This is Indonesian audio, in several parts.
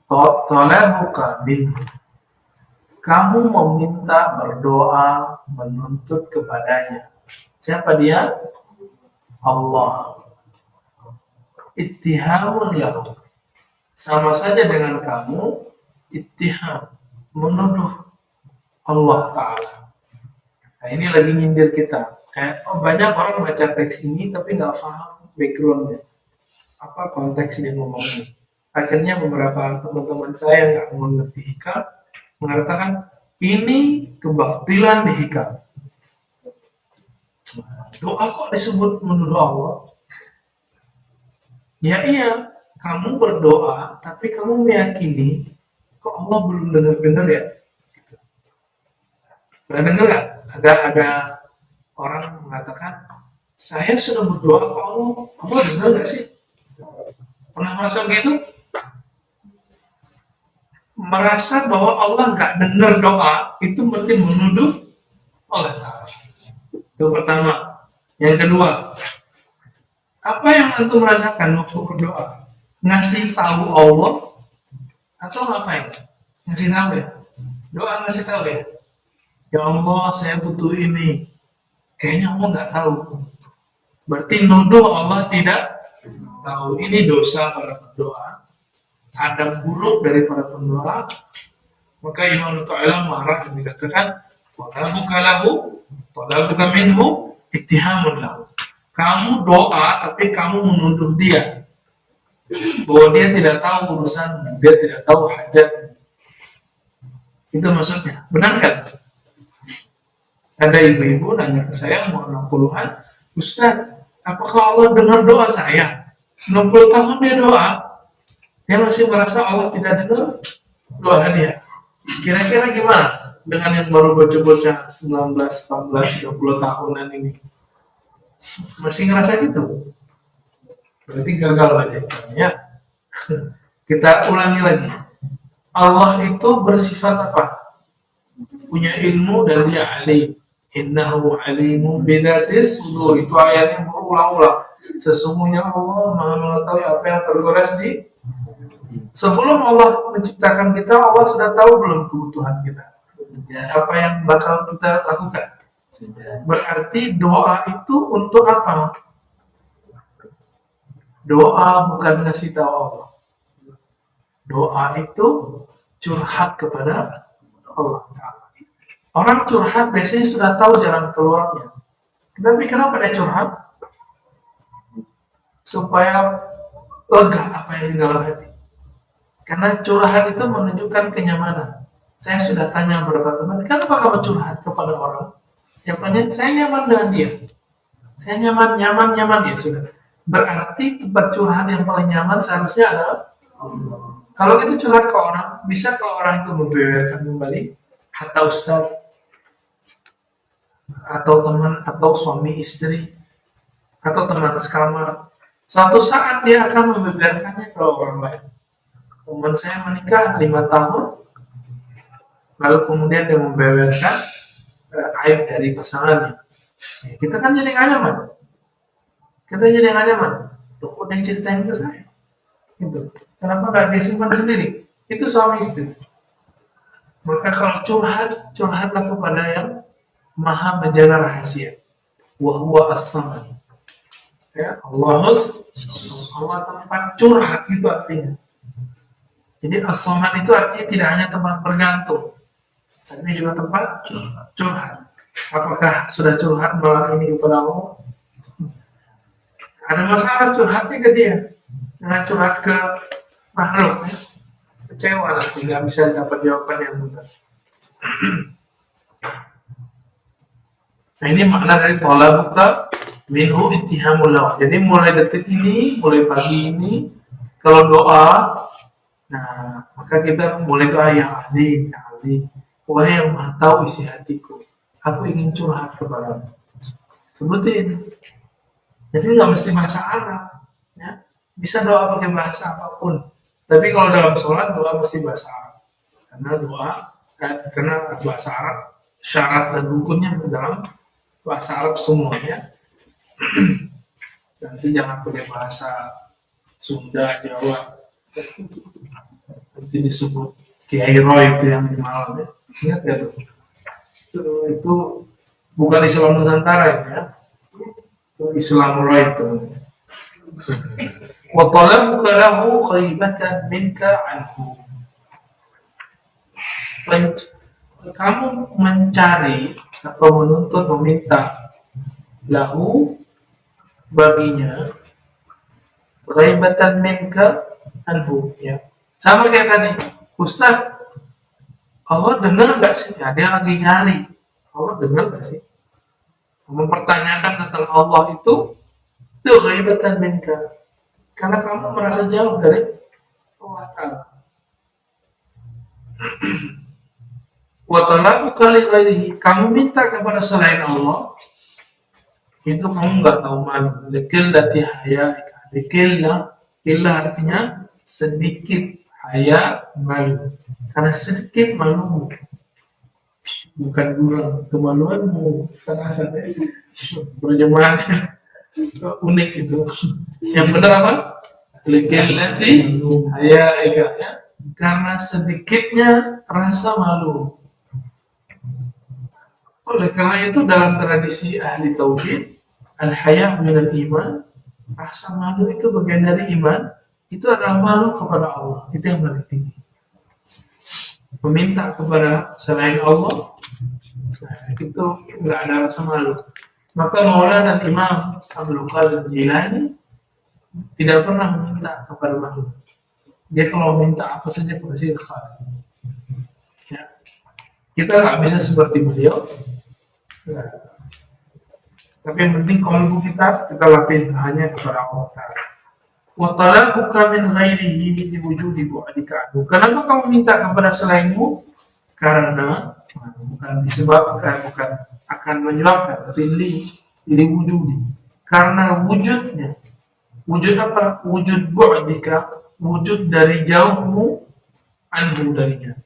Talabuka minhu. Kamu meminta, berdoa, menuntut kepadanya. Siapa dia? Allah. Ittihamun lahu. Sama saja dengan kamu ittiham, menuduh Allah Ta'ala. Nah ini lagi nyindir kita. Banyak orang baca teks ini tapi nggak paham backgroundnya. Apa konteks dia ngomongnya. Akhirnya beberapa teman-teman saya yang nggak mengerti hikam mengatakan ini kebatilan di hikam. Doa kok disebut menuduh Allah? Ya iya, kamu berdoa tapi kamu meyakini kok Allah belum dengar-dengar ya? Pernah dengar nggak? Ada orang mengatakan saya sudah berdoa ke Allah dengar nggak sih? Pernah merasa begitu? Merasa bahwa Allah nggak dengar doa itu berarti menuduh Allah Ta'ala. Itu pertama. Yang kedua, apa yang antum merasakan waktu berdoa? Ngasih tahu Allah atau ngapain? Ngasih tahu ya? Doa ngasih tahu ya? Ya Allah, saya butuh ini. Kayaknya Allah nggak tahu. Berarti nuduh Allah tidak tahu. Ini dosa para pendoa. Adab buruk dari para pendoa. Maka Imam Ta'ala marah dan dikatakan talabuka lahu, talabuka minhu, ittihamun lahu. Kamu doa tapi kamu menuduh dia bahwa dia tidak tahu urusan, dia tidak tahu hajat. Itu maksudnya. Benar kan? Ada ibu-ibu nanya ke saya umur 60-an, Ustaz, apakah Allah dengar doa saya? 60 tahun dia doa, dia masih merasa Allah tidak dengar doa dia. Kira-kira gimana dengan yang baru bocah-bocah 19, 14, 20 tahunan ini? Masih ngerasa gitu? Berarti gagal aja ya. Kita ulangi lagi. Allah itu bersifat apa? Punya ilmu dan dia alim. Innahu alimun bidatis sudur. Itu ayat yang berulang-ulang. Sesungguhnya Allah Maha mengetahui apa yang tergores di sebelum Allah menciptakan kita, Allah sudah tahu belum kebutuhan kita? Apa yang bakal kita lakukan? Berarti doa itu untuk apa? Doa bukan ngasih tahu Allah. Doa itu curhat kepada Allah. Orang curhat biasanya sudah tahu jalan keluarnya. Tapi kenapa dia curhat? Supaya lega apa yang di dalam hati. Karena curhat itu menunjukkan kenyamanan. Saya sudah tanya beberapa teman, kenapa kamu curhat kepada orang? Jawabannya, saya nyaman dengan dia. Saya nyaman dia sudah. Berarti tempat curhat yang paling nyaman seharusnya adalah kalau itu curhat ke orang, bisa ke orang itu membeberkan kembali hatta ustaz atau teman atau suami istri atau teman sekamar. Suatu saat dia akan membeberkannya ke orang lain. Teman saya menikah 5 tahun, lalu kemudian dia membeberkan aib dari pasangannya. Ya, kita kan jadi gak nyaman. Loh, kok dia ceritain ke saya? Gitu. Kenapa gak dia simpan sendiri? Itu suami istri. Maka kalau curhatlah kepada yang maha menjaga rahasia. Wa huwa as-samad. Ya, Allah tempat curhat itu artinya. Jadi as-samad itu artinya tidak hanya tempat bergantung, tapi juga tempat curhat. Apakah sudah curhat malam ini kepada Allah? Ada masalah curhatnya ke dia, jangan curhat ke makhluk. Ya. Kecewa nanti nggak bisa dapat jawaban yang benar. Nah ini makna dari talabuka minhu ittihamul lahu. Jadi mulai detik ini, mulai pagi ini, kalau doa, nah maka kita mulai doa yang alim, yang azim. Wahai yang maha tahu isi hatiku, aku ingin curhat kepadamu. Sebutin. Jadi nggak mesti bahasa Arab, ya. Bisa doa pakai bahasa apapun. Tapi kalau dalam sholat doa mesti bahasa Arab. Karena bahasa Arab syarat dan rukunnya dalam bahasa Arab semuanya. Nanti jangan pakai bahasa Sunda, Jawa. nanti disebut Kiai Roy itu yang di malam ya. Ingat ya tuh? Itu bukan Islam Nusantara itu ya. Itu Islam Roy itu. Wa talabuka lahu ghaibatan minka anhu. Kamu mencari atau menuntut meminta lahu baginya ghaibatan minka anhu ya. Sama kayak tadi, Ustaz, Allah dengar gak sih? Ya, dia lagi nyari. Allah dengar gak sih? Mempertanyakan tentang Allah itu ghaibatan minka. Karena kamu merasa jauh dari Allah Ta'ala. Wa talabuka li ghairihi, kamu minta kepada selain Allah, itu kamu nggak tahu malu. Likillati hayaika. Illa artinya sedikit, haya malu. Karena sedikit malumu, bukan kurang kemaluanmu. Setengah berjemaah unik itu. Yang benar apa? Likillati hayaika, ya. Karena sedikitnya rasa malu. Oleh karena itu dalam tradisi ahli tauhid, al-haya' minal iman, rasa malu itu bagian dari iman. Itu adalah malu kepada Allah. Itu yang paling tinggi. Meminta kepada selain Allah, itu nggak ada rasa malu. Maka Maulana dan Imam Abdul Qadir Jilani tidak pernah meminta kepada makhluk. Dia kalau minta apa saja pasti ikhlas. Ya. Kita nggak bisa seperti beliau. Ya. Tapi yang penting kalbu kita latih hanya kepada Allah Ta'ala. Wa talabuka min ghairihi li wujudi bu'dika. Kenapa kamu minta kepada selainmu? Karena bukan disebabkan, bukan akan menyebabkan li wujudi. Karena wujudnya. Wujud apa? Wujud bu'dika, wujud dari jauhmu anhu darinya.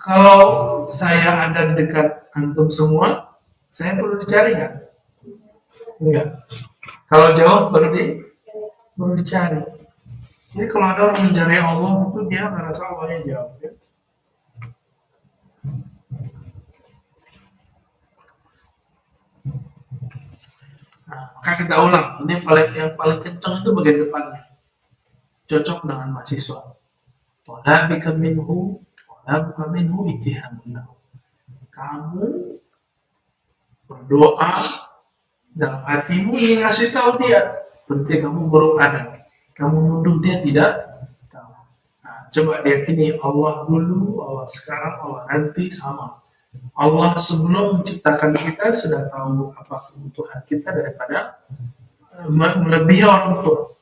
Kalau saya ada dekat antum semua, saya perlu dicari nggak? Enggak. Kalau jauh perlu dicari. Jadi kalau ada orang mencari Allah itu dia merasa Allahnya jauh. Ya? Nah, maka kita ulang. Ini yang paling kencang itu bagian depannya. Cocok dengan mahasiswa. Talabika minhu ittihamun lahu. Kamu berdoa dalam hatimu ingin ngasih tahu dia, berarti kamu buruk adab. Kamu nuduh dia tidak tahu. Nah, coba diyakini Allah dulu, Allah sekarang, Allah nanti sama. Allah sebelum menciptakan kita sudah tahu apa kebutuhan kita daripada melebihi orang tua.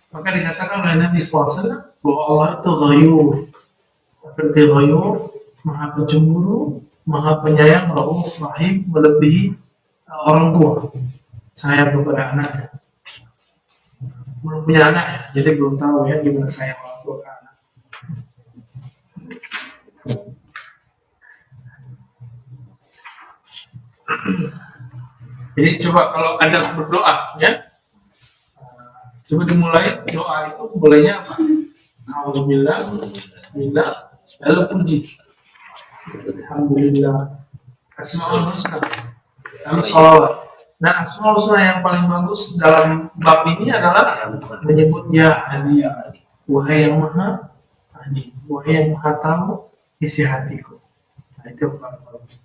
Maka dikatakan oleh Nabi SAW bahwa Allah itu ghayur. Seperti ghayur, maha pencemburu, maha penyayang, rauf, rahim, melebihi orang tua. Sayang kepada anaknya. Belum punya anak ya, jadi belum tahu ya gimana sayang orang tua ke anak. Jadi coba kalau ada berdoa ya, coba dimulai doa itu mulainya apa? Alhamdulillah, Bismillah, lalu puji. Alhamdulillah, Asmaul Husna, lalu sholawat. Dan Asmaul Husna yang paling bagus dalam bab ini adalah menyebut ya Hadi, wahai yang maha Hadi, wahai yang maha tahu isi hatiku. Nah, itu yang paling bagus.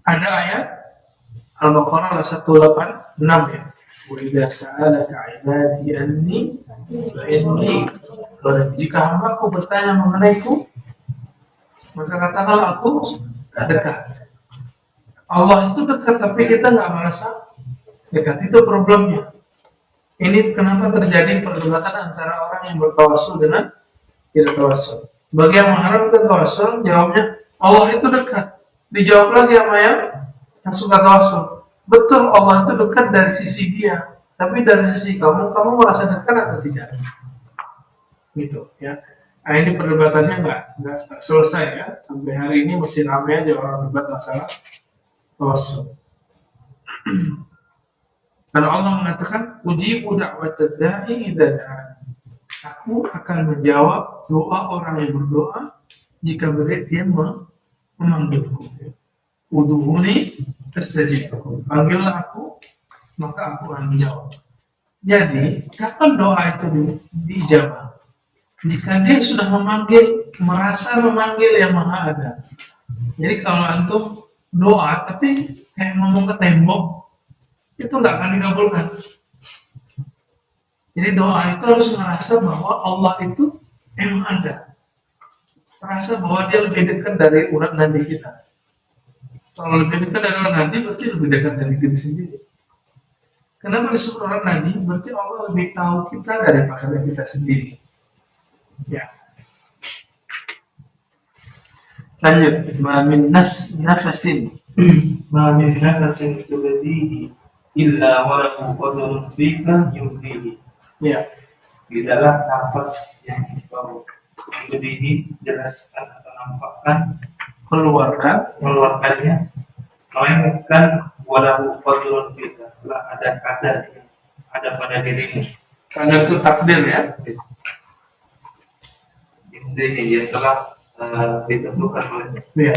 Ada ayat Al-Baqarah 186 ya. Wa idza sa'alaka 'ibadi anni fa inni jika hamba-Ku bertanya mengenaiku, maka katakanlah aku dekat. Allah itu dekat tapi kita nggak merasa dekat. Itu problemnya. Ini kenapa terjadi perdebatan antara orang yang bertawassul dengan tidak tawassul. Bagi yang mengharapkan tawassul, jawabnya Allah itu dekat. Dijawab lagi sama yang suka tawassul. Betul, Allah itu dekat dari sisi dia, tapi dari sisi kamu merasa dekat atau tidak? Gitu ya. Nah, ini perdebatannya nggak selesai ya. Sampai hari ini masih ramai aja orang debat masalah tawassul. Karena Allah mengatakan, ujibu da'watad da'i idza da'an. Aku akan menjawab doa orang yang berdoa jika dia memanggilku. Udhuni astajib lakum. Panggillah aku, maka aku akan menjawab. Jadi, kapan doa itu diijabah? Jika dia sudah merasa memanggil yang maha ada. Jadi kalau antum doa tapi kayak ngomong ke tembok, itu nggak akan dikabulkan. Jadi doa itu harus merasa bahwa Allah itu emang ada. Merasa bahwa dia lebih dekat dari urat nadi kita. Kalau lebih dekat dari urat nadi berarti lebih dekat dari diri sendiri. Kenapa disebut urat nadi? Berarti Allah lebih tahu kita daripada kita sendiri. Ya. Lanjut. Ma min nafasin tubadihi illa walahu qadrun fika yumdihi. Ya, di dalam nafas yang kau berdiri jelaskan atau nampakkan, mengeluarkannya, melainkan walahu qadrun fika, telah ada kadar yang ada pada dirimu. Kadar itu takdir ya. Ini yang telah ditentukan oleh ya.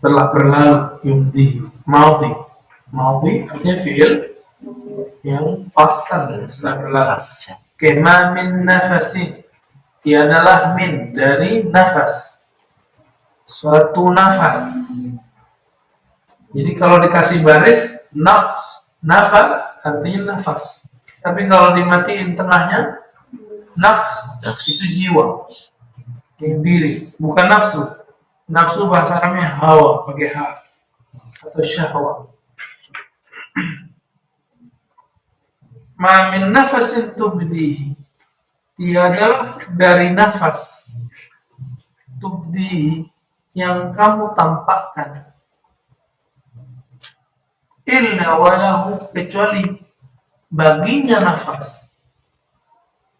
Telah berlalu yumdi maudi artinya fi'il yang pastan setelah berlalu. Kema min nafasin, tiadalah min dari nafas, suatu nafas. Jadi kalau dikasih baris nafas artinya nafas, tapi kalau dimatiin tengahnya nafs itu jiwa, diri, bukan nafsu. Nafsu bahasa Arabnya hawa pakai ha atau syahwa. Ma min nafasin tubdihi, tiadalah dari nafas tubdihi yang kamu tampakkan, illa walahu, kecuali baginya nafas,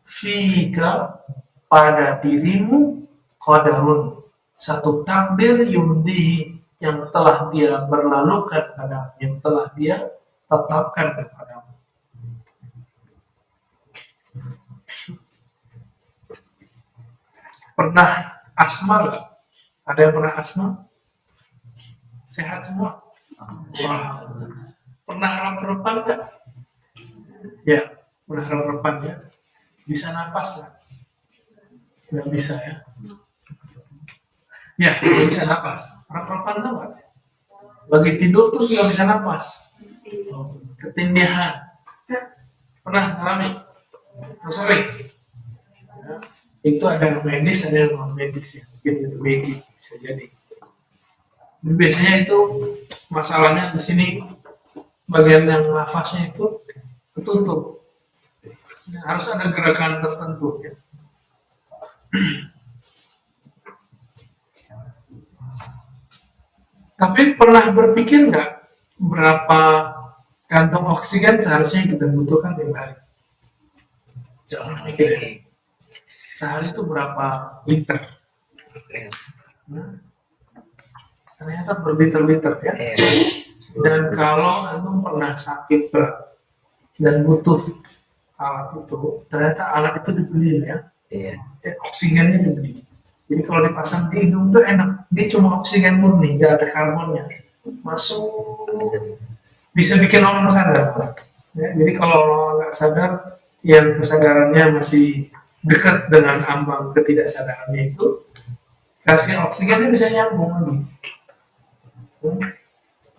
fika, pada dirimu, qadarun, satu takdir, yumdihi, yang telah dia berlalukan padamu, yang telah dia tetapkan kepadamu. Pernah asma gak? Ada yang pernah asma? Sehat semua? Wow. Pernah rep-repan gak? Ya, pernah rep-repan ya. Bisa nafas gak? Gak bisa ya. Ya, gak bisa nafas. Rep-repan tau gak? Lagi tidur terus gak bisa nafas. Ketindihan. Pernah ngalami? Sorry. Ya. Itu ada yang medis, ada yang non medis ya, mungkin itu magic bisa jadi. Dan biasanya itu masalahnya di sini bagian yang nafasnya itu ketutup. Nah, harus ada gerakan tertentu ya. Tapi pernah berpikir nggak berapa kantong oksigen seharusnya kita butuhkan tiap hari? Jangan mikir ya. Sehari itu berapa liter? Ternyata berliter-liter ya. Dan kalau antum pernah sakit berat dan butuh alat itu, ternyata alat itu dibeli ya. Oksigennya dibeli. Jadi kalau dipasang di hidung tuh enak. Dia cuma oksigen murni, nggak ada karbonnya. Masuk, bisa bikin orang sadar. Ya, jadi kalau orang nggak sadar, yang kesadarannya masih dekat dengan ambang ketidaksadarannya itu, kasih oksigennya bisa nyambung lagi.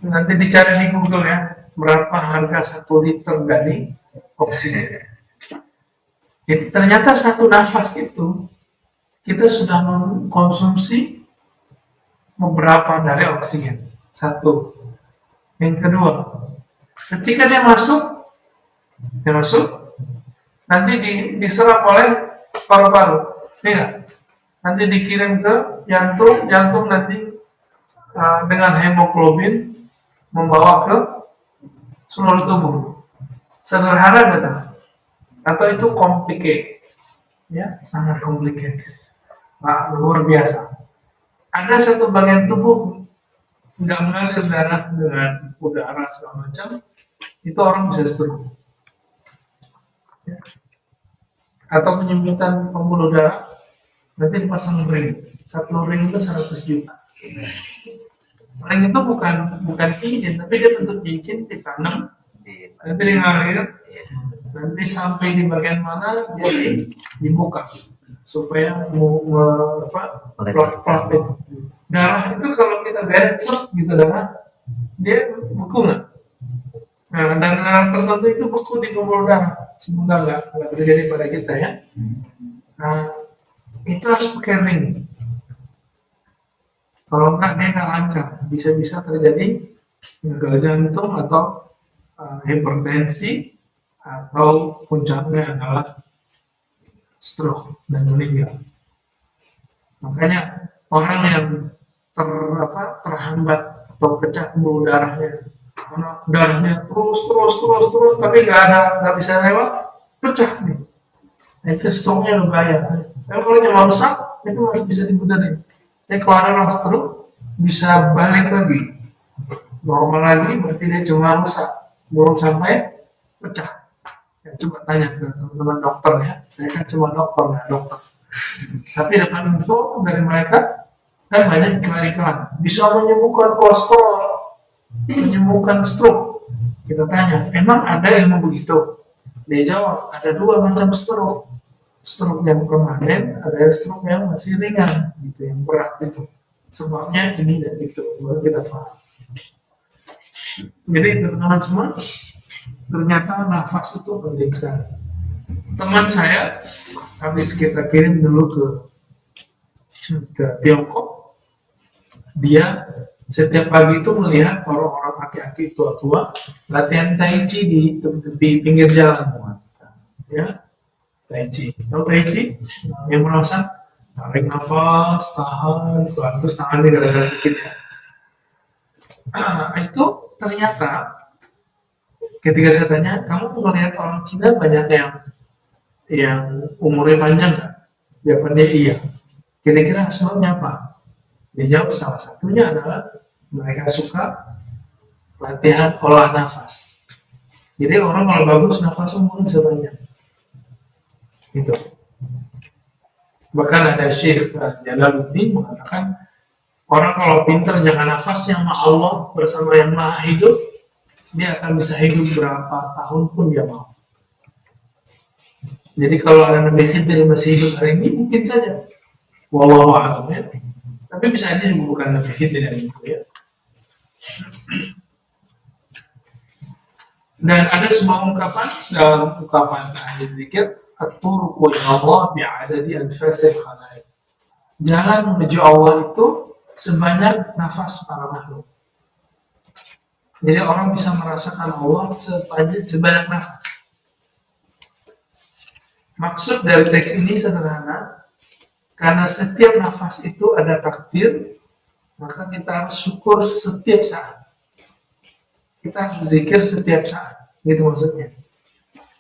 Nanti dicari di Google ya, berapa harga 1 liter dari oksigen. Jadi ternyata satu nafas itu kita sudah mengkonsumsi beberapa dari oksigen. Satu. Yang kedua, ketika dia masuk, nanti diserap oleh paru-paru, ya. Nanti dikirim ke jantung nanti dengan hemoglobin membawa ke seluruh tubuh. Sederhana gitu, atau itu complicated, ya, sangat complicated, luar biasa. Ada satu bagian tubuh nggak mengalir darah dengan udara segala macam, itu orang bisa stroke. Atau penyempitan pembuluh darah, nanti dipasang ring. Satu ring itu 100 juta. Ring itu bukan cincin, tapi dia bentuk cincin ditanam, nanti ngalir, nanti sampai di bagian mana dia dibuka supaya plak itu. Darah itu kalau kita beret gitu darah, dia beku nggak? Nah, darah tertentu itu beku di pembuluh darah, semoga nggak terjadi pada kita ya. Nah, itu harus pakai ring. Kalau enggak dia nggak lancar, bisa-bisa terjadi gagal jantung atau hipertensi atau puncaknya adalah stroke dan meninggal. Makanya orang yang terhambat atau pecah pembuluh darahnya, karena darahnya terus tapi nggak bisa lewat, pecah nih. Nah, itu stroke-nya lumayan. Tapi kalau cuma rusak itu masih bisa dibenerin. Jadi kalau ada orang stroke bisa balik lagi normal lagi, berarti dia cuma rusak, belum sampai pecah. Ya, coba tanya ke teman-teman dokter ya, saya kan cuma dokter ya dokter. Tapi dapat info dari mereka kan banyak iklan bisa menyembuhkan kolesterol, menyembuhkan stroke. Kita tanya, emang ada ilmu begitu? Dia jawab, ada dua macam stroke. Stroke yang permanen, ada stroke yang masih ringan, gitu, yang berat itu. Sebabnya ini dan itu, baru kita paham. Jadi teman-teman semua, ternyata nafas itu penting sekali. Teman saya, habis kita kirim dulu ke Tiongkok, dia setiap pagi itu melihat orang-orang aki-aki tua-tua latihan tai chi di tepi pinggir jalan, ya. Tai chi, tahu tai chi? Yang merasa tarik nafas, tahan, terus tangan digerak dikit ya. Itu ternyata ketika saya tanya, kamu melihat orang Cina banyak yang umurnya panjang nggak? Jawabannya iya. Kira-kira sebabnya apa? Dia jawab salah satunya adalah mereka suka latihan olah nafas. Jadi orang kalau bagus nafas umurnya bisa panjang. Gitu. Bahkan ada Syekh Jalaluddin mengatakan orang kalau pintar jaga nafasnya sama Allah bersama yang maha hidup, dia akan bisa hidup berapa tahun pun dia mau. Jadi kalau ada Nabi Khidir masih hidup hari ini mungkin saja, wallahu a'lam ya. Tapi bisa aja juga bukan Nabi Khidir yang itu ya. Dan ada sebuah ungkapan dalam ungkapan ahli zikir, at-turuqu ila Allah bi'adadi anfasil khalaik. Jalan menuju Allah itu sebanyak nafas para makhluk. Jadi orang bisa merasakan Allah sebanyak nafas. Maksud dari teks ini sederhana, karena setiap nafas itu ada takdir, maka kita harus syukur setiap saat. Kita harus zikir setiap saat, gitu maksudnya.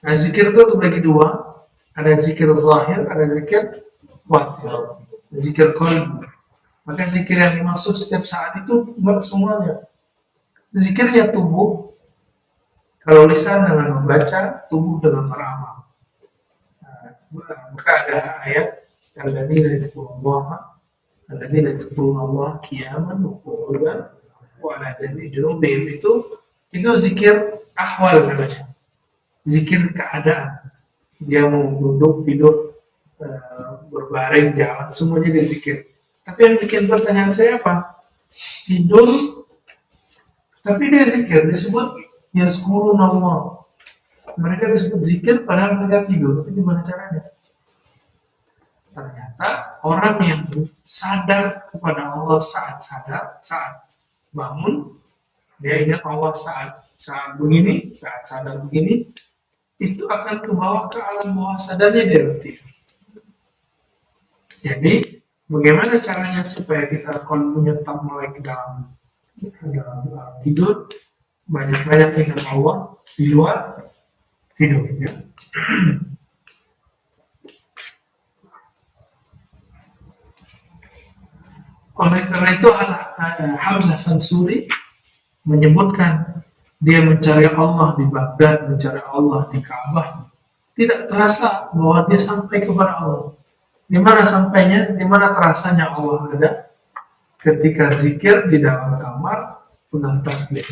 Nah, zikir itu terbagi dua. Ada zikir zahir, ada zikir batin, zikir qalbi. Maka zikir yang dimaksud setiap saat itu semuanya. Zikirnya tubuh, kalau lisan dengan membaca, tubuh dengan beramal. Maka ada ayat alladzina yadhkuruna Allah qiyaman wa qu'udan wa 'ala junubihim, itu zikir ahwal namanya. Zikir keadaan. Dia mau duduk, tidur, berbaring, jalan, semuanya dia zikir. Tapi yang bikin pertanyaan saya apa? Tidur, tapi dia zikir, disebut yazkuruna Allah. Mereka disebut zikir padahal mereka tidur. Itu gimana caranya? Ternyata orang yang sadar kepada Allah saat bangun, dia ingat Allah saat begini, saat sadar begini, itu akan ke bawah ke alam bawah sadarnya dia berarti. Jadi bagaimana caranya supaya kita menyetap mulai ke dalam tidur, banyak-banyak ingat Allah di luar tidur ya. Oleh karena itu Hamzah Fansuri menyebutkan dia mencari Allah di Baghdad, mencari Allah di Ka'bah, tidak terasa bahwa dia sampai kepada Allah. Di mana sampainya? Di mana terasanya Allah ada? Ketika zikir di dalam kamar, pulang takbir.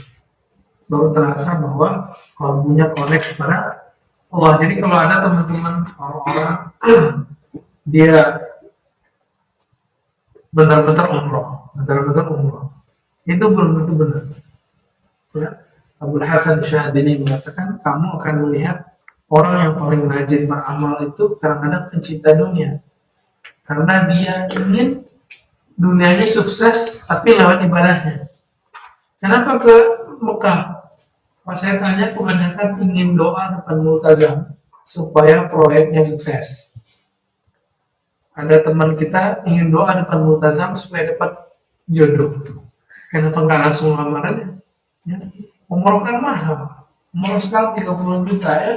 Baru terasa bahwa kalbunya connect kepada Allah. Jadi kalau ada teman-teman orang-orang dia benar-benar umroh, itu belum tentu benar. Ya. Abdul Hasan Syadili mengatakan kamu akan melihat orang yang paling rajin beramal itu kadang-kadang pencinta dunia, karena dia ingin dunianya sukses tapi lewat ibadahnya. Kenapa ke Mekah? Pas saya tanya, kebanyakan ingin doa depan multazam supaya proyeknya sukses. Ada teman kita ingin doa depan multazam supaya dapat jodoh. Kenapa nggak langsung lamaran? Ya. Umroh kan mahal. Umroh sekali 30 juta ya.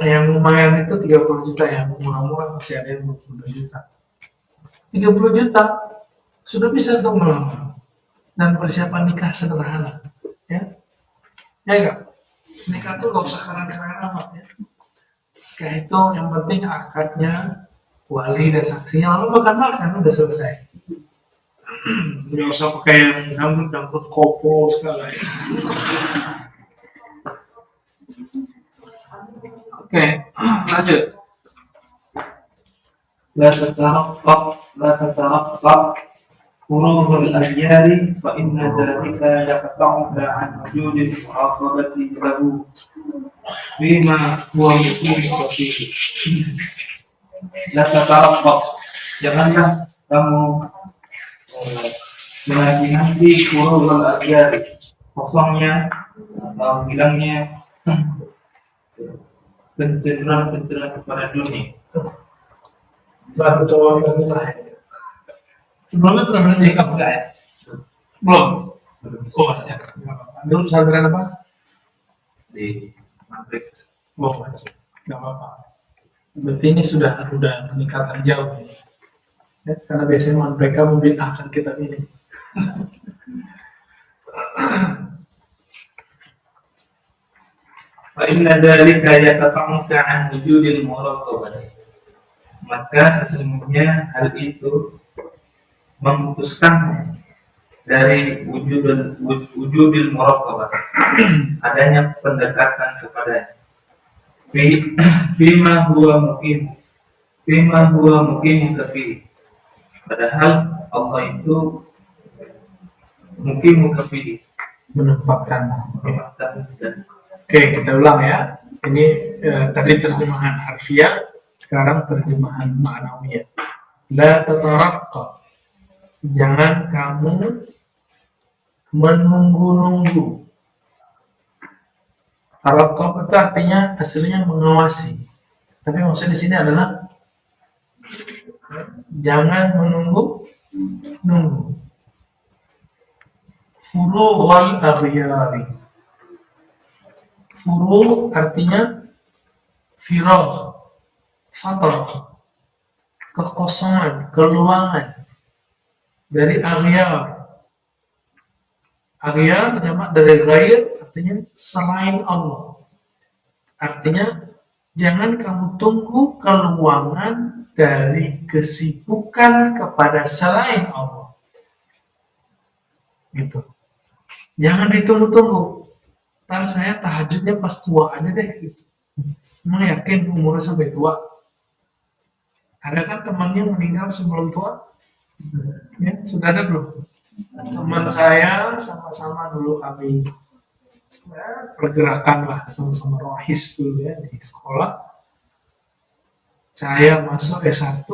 Yang lumayan itu 30 juta, yang murah-murah masih ada yang 20 juta. 30 juta sudah bisa untuk melamar. Dan persiapan nikah sederhana. Ya. Ya enggak? Nikah tuh gak usah keren-keren amat ya. Kayak itu yang penting akadnya, wali dan saksinya, lalu makan-makan udah selesai. Nggak usah pakai yang dangdut koplo segala ya. Oke, lanjut. La tataraqqab furuhul ayyari fa inna dhalika yaqta'uka an wujudil muraqabati lahu bima huwa mukim fihi. La tataraqqab, janganlah kamu menanti furuhul ayyari, kosongnya atau hilangnya pencerahan kepada dunia. Baru coba sebelumnya pernah menjadi kamu enggak ya? Belum. Oh maksudnya. Dulu pesantren apa? Di Madrid. Oh masih. Nggak apa-apa. Berarti ini sudah peningkatan jauh. Ya, karena biasanya mereka membid'ahkan kitab ini. Fa inna dzalika yaqta'uka an wujudil muraqabah. Maka sesungguhnya hal itu memutuskan dari wujudil muraqabah, adanya pendekatan kepada fima huwa mukim kafi. Padahal Allah itu mukim kafi, menempatkan. Oke, kita ulang ya. Ini tadi terjemahan harfiah, sekarang terjemahan ma'nawiyah. La tataraqqab, jangan kamu menunggu-nunggu. Taraqqab itu artinya aslinya mengawasi, tapi maksudnya di sini adalah jangan menunggu. Furughal aghyari. Furuh artinya firagh, fatrah, kekosongan, keluangan dari aghyar. Aghyar jamak dari ghair, artinya selain Allah. Artinya jangan kamu tunggu keluangan dari kesibukan kepada selain Allah. Gitu. Jangan ditunggu-tunggu. Ntar saya tahajudnya pas tua aja deh. Gitu. Emang yakin umurnya sampai tua? Ada kan temannya meninggal sebelum tua? Ya, sudah ada belum? Teman saya sama-sama dulu kami pergerakan lah, sama-sama rohis dulu ya di sekolah. Saya masuk S1,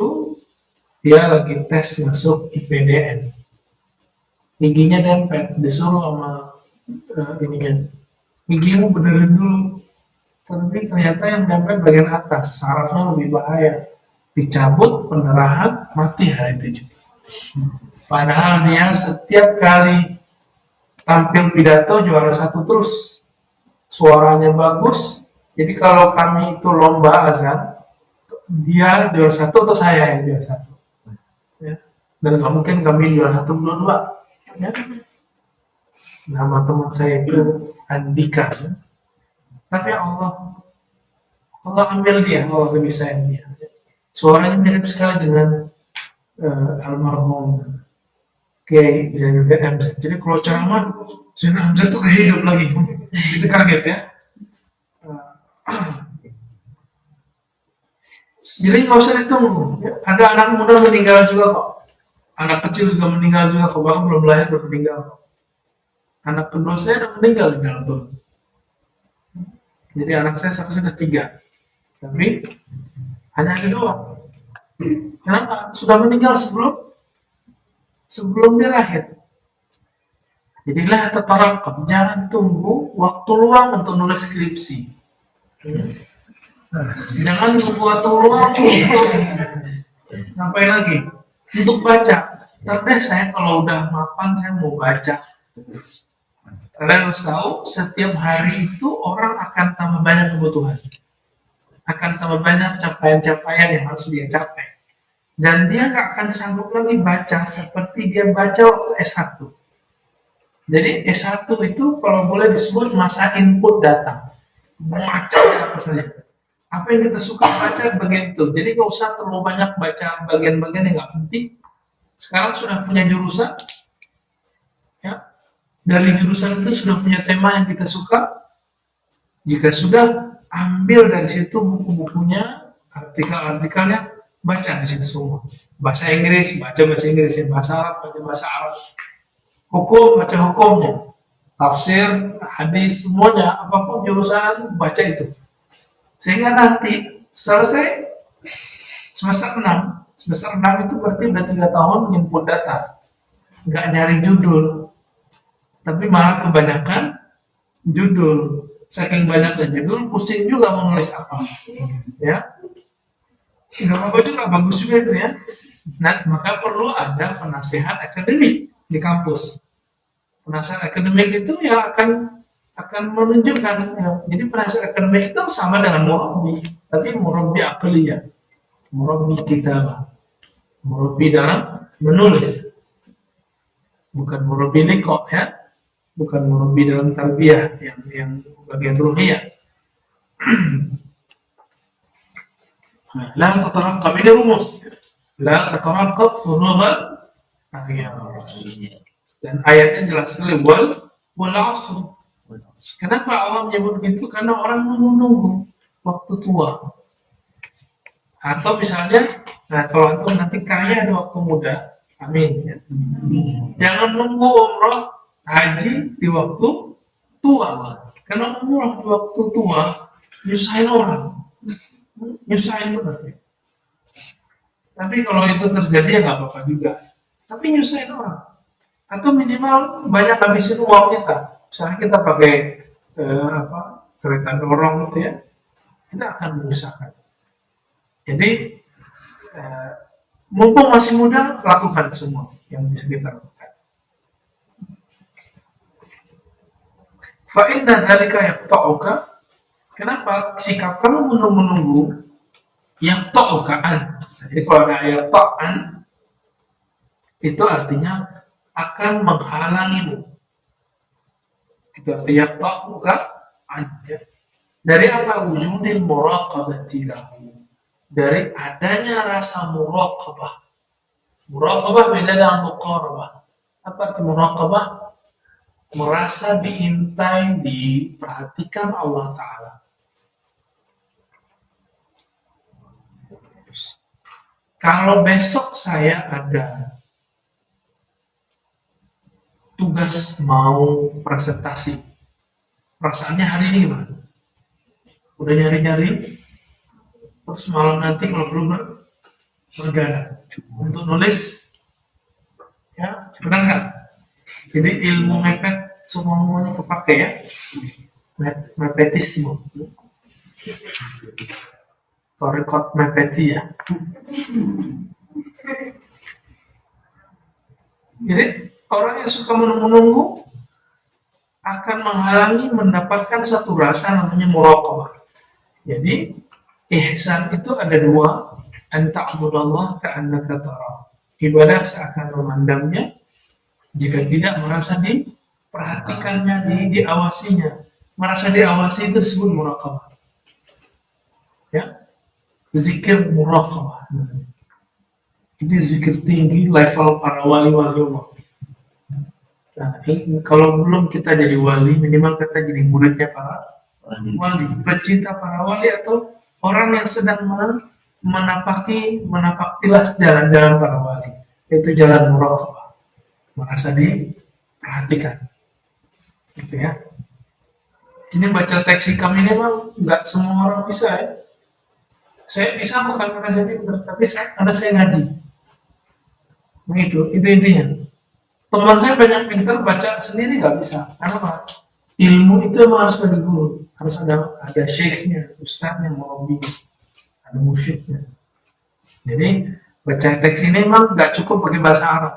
dia lagi tes masuk IPDN. Giginya dempet, disuruh sama ininya, gigimu benerin dulu. Tapi ternyata yang dempet bagian atas, sarafnya lebih bahaya. Dicabut pendarahan, mati hari itu juga. Padahal dia setiap kali tampil pidato juara 1 terus, suaranya bagus. Jadi kalau kami itu lomba azan, dia juara 1 atau saya yang juara 1. Ya. Dan nggak mungkin kami juara 1 dua-dua. Ya. Nama teman saya itu Andika, tapi Allah ambil dia, Allah lebih sayang dia. Suaranya mirip sekali dengan almarhum Kiai Zainuddin Hamzah. Jadi kalau ceramah Zainuddin Hamzah itu kehidup lagi. Itu kaget ya. Jadi nggak usah ditunggu. Ada anak muda meninggal juga kok. Anak kecil juga meninggal juga kok. Bahkan belum lahir udah meninggal. Anak kedua saya udah meninggal di dalam tuh. Jadi anak saya sekarang sudah 3. Tapi hanya ada 2. Kenapa? Sudah meninggal sebelum dia lahir. Jadilah tatarakam, jangan tunggu waktu luang untuk nulis skripsi. Jangan tunggu waktu luang untuk ngapain lagi? Untuk baca. Terus saya kalau udah mapan saya mau baca. Kalian harus tahu setiap hari itu orang akan tambah banyak kebutuhan. Akan tambah banyak capaian-capaian yang harus dia capai. Dan dia nggak akan sanggup lagi baca seperti dia baca waktu S1. Jadi S1 itu kalau boleh disebut masa input data. Baca apa saja. Apa yang kita suka baca bagian itu. Jadi nggak usah terlalu banyak baca bagian-bagian yang nggak penting. Sekarang sudah punya jurusan, ya. Dari jurusan itu sudah punya tema yang kita suka. Jika sudah, ambil dari situ buku-bukunya, artikel-artikelnya, baca di situ semua. Bahasa Inggris, baca bahasa Inggris, bahasa Arab, baca bahasa Arab. Hukum, baca hukumnya. Tafsir, hadis, semuanya, apapun jurusan, baca itu. Sehingga nanti selesai semester 6. Semester 6 itu berarti udah 3 tahun input data. Nggak nyari judul. Tapi malah kebanyakan judul. Saking banyaknya judul, pusing juga mau nulis apa. Ya, nggak apa-apa juga, bagus juga itu ya. Nah, maka perlu ada penasehat akademik di kampus. Penasehat akademik itu ya akan menunjukkan. Ya. Jadi penasehat akademik itu sama dengan murabbi, tapi murabbi akliyah, murabbi kitabah, murabbi dalam menulis, bukan murabbi liqa ya. Bukan murabbi dalam tarbiyah yang bagian ruhiyah. La tataraqqab, ini rumus. La tataraqqab furughal ahyar. Dan ayatnya jelas sekali wal asr. Kenapa Allah menyebut begitu? Karena orang menunggu waktu tua. Atau misalnya, nah kalau antum nanti kaya ada waktu muda, amin. Ya. Jangan nunggu umroh haji di waktu tua, karena umroh di waktu tua nyusahin orang, nyusahin benar. Tapi kalau itu terjadi ya nggak apa-apa juga, tapi nyusahin orang, atau minimal banyak habisin uang kita. Misalnya kita pakai kereta dorong gitu ya, kita akan menyusahkan. Jadi mumpung masih muda, lakukan semua yang bisa kita lakukan. Fa'inna dzalika yaqta'uka. Kenapa sikap kamu menunggu yaqta'uka an. Jadi kalau ada yaqta'an itu artinya akan menghalangimu. Itu artinya yaqta'uka an. Dari apa? Wujudil muraqabati lahu. Dari adanya rasa muraqabah. Muraqabah beda dengan muqarabah. Apa arti muraqabah? Merasa diintai, diperhatikan Allah Ta'ala. Kalau besok saya ada tugas mau presentasi, perasaannya hari ini gimana? Udah nyari-nyari, terus malam nanti kalau perlu bergana untuk nulis, ya benar nggak? Jadi ilmu mepet semuanya kepake ya, mepetisme, torikot mepeti ya. Jadi orang yang suka menunggu-nunggu akan menghalangi mendapatkan satu rasa namanya muraqabah. Jadi ihsan itu ada 2, anta'budallah ka'annaka tara. Ibadah seakan memandangnya. Jika tidak merasa diperhatikan. perhatikannya, diawasinya, merasa diawasi itu disebut muraqabah. Ya, zikir muraqabah. Itu zikir tinggi level para wali-wali Allah. Nah, kalau belum kita jadi wali, minimal kita jadi muridnya para wali, pecinta para wali atau orang yang sedang menapaktilas jalan-jalan para wali. Itu jalan muraqabah, merasa diperhatikan. Gitu ya. Ini baca teks hikam ini memang nggak semua orang bisa ya. Saya bisa bukan karena saya pintar, tapi karena saya ngaji. Begitu, itu intinya. Teman saya banyak pintar, baca sendiri nggak bisa. Karena apa? Ilmu itu emang harus dari guru, harus ada syekhnya, ustadznya, murabi, ada musyiknya. Jadi baca teks ini memang nggak cukup pakai bahasa Arab,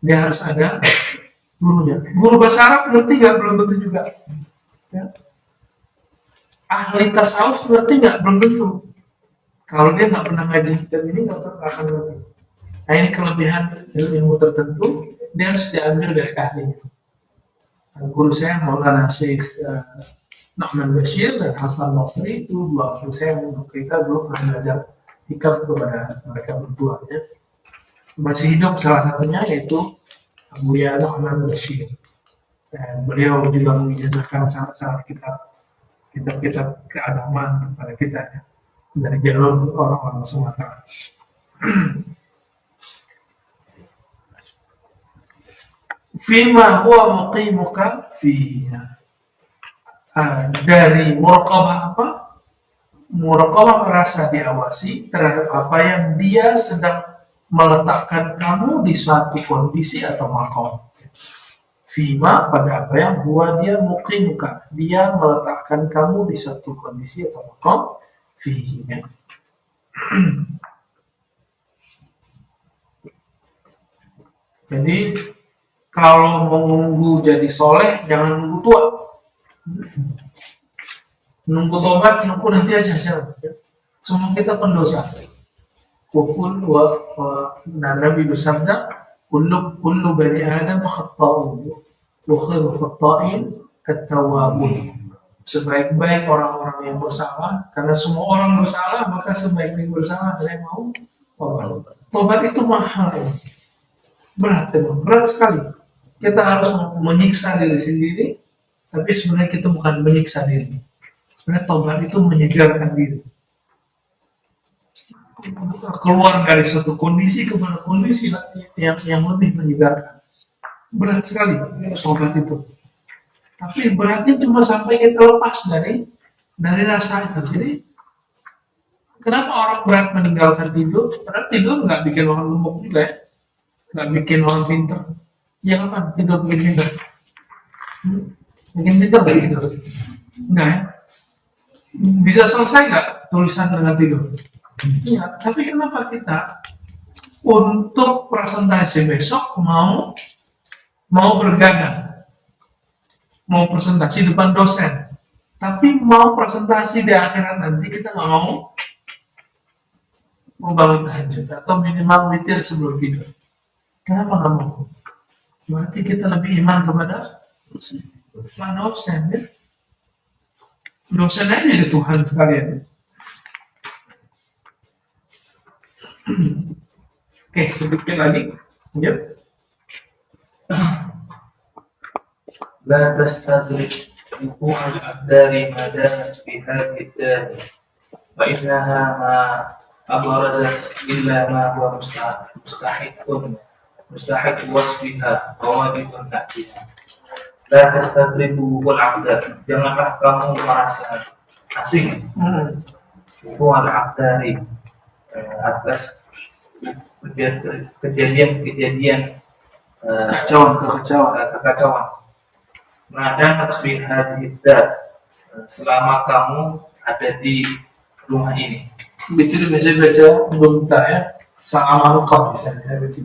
dia harus ada gurunya. Guru bahasa Arab ngerti nggak? Belum tentu juga. Ya. Ahli tasawuf ngerti nggak? Belum tentu. Kalau dia nggak pernah ngaji kitab ini nggak akan ngerti. Nah ini kelebihan ilmu tertentu, dia harus diambil dari ahlinya. Guru saya Maulana Syekh Nu'man Bashir dan Hasan Basri, itu dua guru saya yang kita belum pernah belajar hikam kepada mereka berdua ya. Masih hidup salah satunya yaitu Buya Nu'man Bashir. Dan beliau juga mengijazahkan sangat-sangat kitab-kitab keagamaan kepada kita ya, dari jalur orang-orang Sumatera. Fima huwa muqimuka fiha. Dari muraqabah apa? Muraqabah merasa diawasi terhadap apa yang dia sedang meletakkan kamu di suatu kondisi atau makom. Fima pada apa yang huwa dia muqimuka, dia meletakkan kamu di suatu kondisi atau makom fiha. Jadi kalau mau nunggu jadi soleh, jangan nunggu tua. Nunggu tobat, nunggu nanti aja. Semua kita pendosa. Nah, Nabi bersabda, kullu bani Adam khata'un, wa khairu khata'in at-tawwabun. Sebaik-baik orang-orang yang bersalah, karena semua orang bersalah, maka sebaik-baik bersalah adalah yang mau tobat. Tobat itu mahal ya. Berat sekali. Kita harus menyiksa diri sendiri, tapi sebenarnya kita bukan menyiksa diri. Sebenarnya tobat itu menyegarkan diri. Keluar dari suatu kondisi kepada kondisi yang lebih menyegarkan. Berat sekali tobat itu. Tapi beratnya cuma sampai kita lepas dari rasa itu. Jadi kenapa orang berat meninggalkan tidur? Karena tidur nggak bikin orang gemuk juga ya. Nggak bikin orang pintar. Ya kapan tidur bikin pintar? Bikin pintar nggak tidur? Enggak ya? Bisa selesai nggak tulisan dengan tidur? Ya, tapi kenapa kita untuk presentasi besok mau bergadang, mau presentasi depan dosen, tapi mau presentasi di akhirat nanti kita nggak mau bangun tahajud atau minimal witir sebelum tidur. Kenapa nggak mau? Berarti kita lebih iman kepada dosen ya. Dosen aja jadi Tuhan sekalian. Oke, sedikit lagi. Ya. La tastadrik wuqu'al aqdari ma damat fi hadhihi ad-dar wa innaha ma abrazat illa ma huwa mustahik wasfiha wa wajibun na'tiha. La tastadriku wuqu'al aqdar, janganlah kamu merasa asing wuqu'al aqdari atas kejadian kekacauan. Maka fi hadhihi dar, selama kamu ada di rumah ini. Betul, bisa baca bentar ya. Selama engkau bisa baca.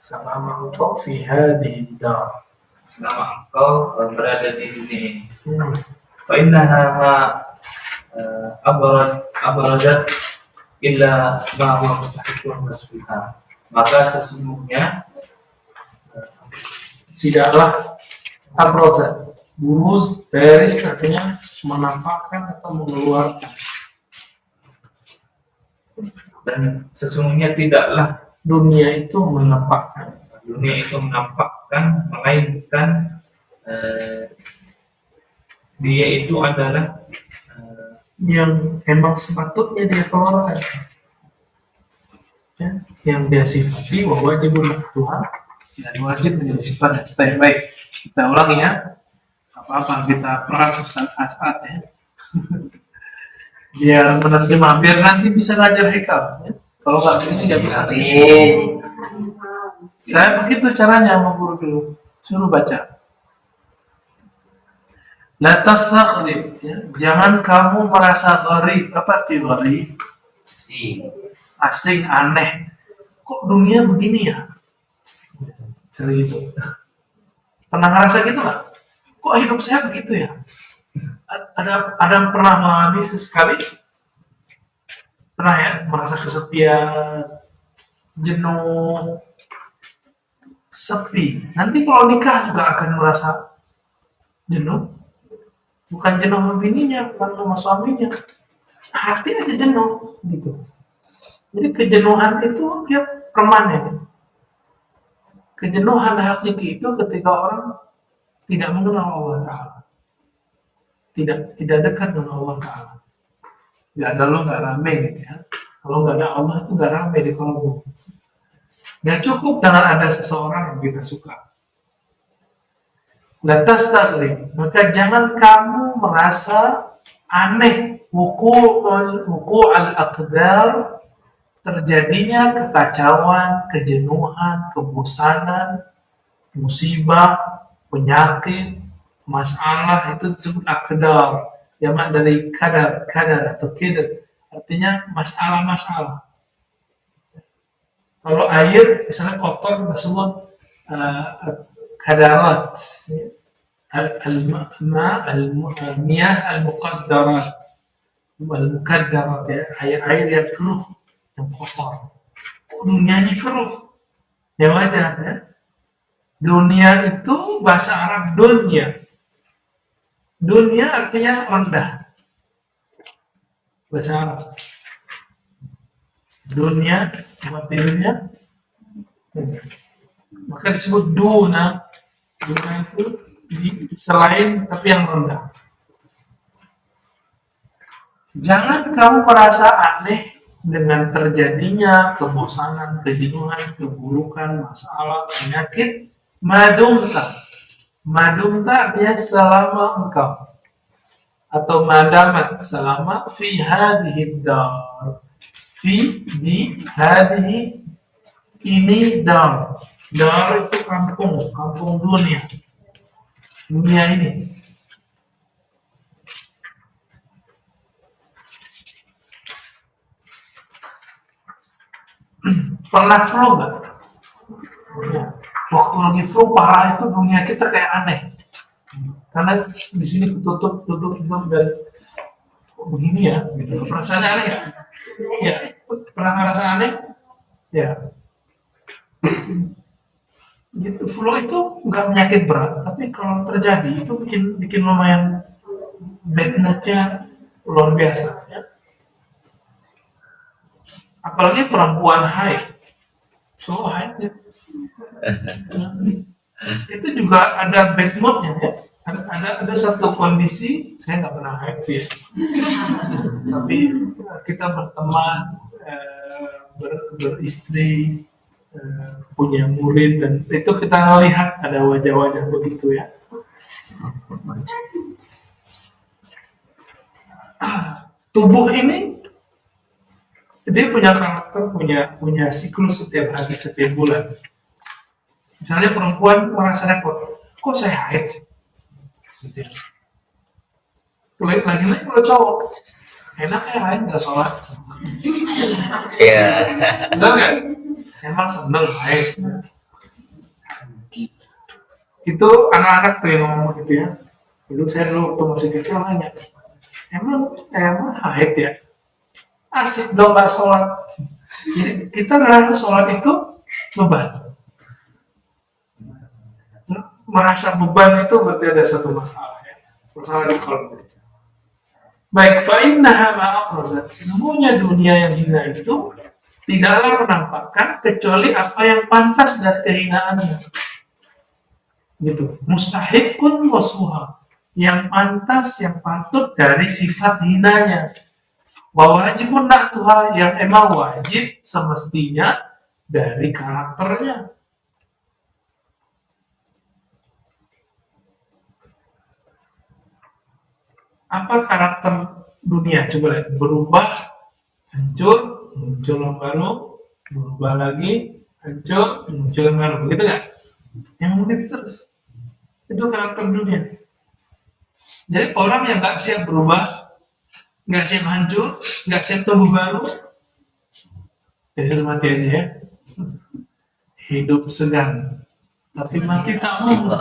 Selama engkau fi hadhihi dar. Selama engkau berada di dunia ini. Fa innaha ma abrazat illa ma huwa mustahiqun wasfiha. Maka sesungguhnya tidaklah abroza. Buruz, beris artinya menampakkan atau mengeluarkan. Dan sesungguhnya tidaklah Dunia itu menampakkan. dunia itu menampakkan, melainkan dia itu adalah Yang emang sepatutnya dia keluarkan. Ya, yang dia sifati wa wajibun Tuhan dan wajib menjadi sifatnya kita yang baik. Kita ulangi ya. Apa-apa kita peras Ustaz As'ad ya. Biar menerjemah, biar nanti bisa ngajar hikam ya. Kalau nggak begini nggak bisa. Saya begitu caranya sama guru dulu. Suruh baca. La tastakhrib ya. Jangan kamu merasa gharib. Apa arti gharib? Asing, aneh. Kok dunia begini ya? Seperti itu. Pernah ngerasa gitu nggak? Kok hidup saya begitu ya? Ada yang pernah mengalami sesekali? Pernah ya? Merasa kesepian, jenuh, sepi. Nanti kalau nikah juga akan merasa jenuh. Bukan jenuh sama bininya, bukan sama suaminya. Hati aja jenuh, gitu. Jadi kejenuhan itu dia permanen. Kejenuhan hakiki itu ketika orang tidak mengenal Allah Ta'ala. Tidak dekat dengan Allah Ta'ala. Nggak ada Allah, nggak rame gitu ya. Kalau nggak ada Allah itu nggak rame di kolom. Nggak cukup dengan ada seseorang yang kita suka. La tastakhrib, maka jangan kamu merasa aneh wuku al-aqdar, terjadinya kekacauan, kejenuhan, kebosanan, musibah, penyakit, masalah itu disebut aqdar. Jamak dari kadar atau kidr, artinya masalah-masalah. Kalau air misalnya kotor disebut kadarat, al-miyah al-muqaddarat, al-muqaddarat ya, air yang keruh, yang kotor. Oh, dunianya keruh, ya wajar ya. Dunia itu bahasa Arab dunia. Dunia artinya rendah, bahasa Arab. Dunia, arti dunia, maka disebut duna. Duna itu selain tapi yang rendah. Jangan kamu merasa aneh dengan terjadinya kebosanan, kejenuhan, keburukan, masalah, penyakit. Madumta artinya selama engkau, atau madamat selama fi hadhihi dar, fi di hadhihi ini dar itu kampung dunia ini. Pernah flu nggak? Waktu lagi flu parah itu dunia kita kayak aneh. Karena di sini tutup dan begini ya, gitu. Perasaannya aneh ya? Ya, pernah ngerasa aneh? Ya. Gitu. Flu itu nggak penyakit berat, tapi kalau terjadi itu bikin lumayan bad mood-nya luar biasa. Ya. Apalagi perempuan haid. So haid ya. Itu juga ada bad mood-nya ya. Ada satu kondisi, saya nggak pernah haid sih ya. Tapi kita berteman, beristri, punya murid, dan itu kita lihat ada wajah-wajah begitu ya. Tubuh ini dia punya karakter, punya siklus setiap hari, setiap bulan. Misalnya perempuan merasa repot, kok saya haid sih? Gitu. Lagi kalau cowok, enak ya haid nggak sholat? Iya. Benar nggak? Emang seneng haid. Itu anak-anak tuh yang ngomong gitu ya. Dulu saya waktu masih kecil nanya, emang haid ya? Asik dong nggak sholat. Jadi kita ngerasa sholat itu beban. merasa beban itu berarti ada satu masalah ya. Masalah di kolom. Baik, fa'innaha ma'afrazat. Sesungguhnya dunia yang hina itu tidaklah menampakkan kecuali apa yang pantas dari kehinaannya. Gitu. Mustahiqun wasuha. Yang pantas, yang patut dari sifat hinanya. Wa wajibun na'tuha, yang emang wajib semestinya dari karakternya. Apa karakter dunia? Coba lihat, berubah, hancur, muncul yang baru, berubah lagi, hancur, muncul yang baru, begitu nggak? Yang begitu terus. Itu karakter dunia. Jadi orang yang nggak siap berubah, nggak siap hancur, nggak siap tumbuh baru, ya sudah mati aja ya. Hidup segan, tapi mati tak mau.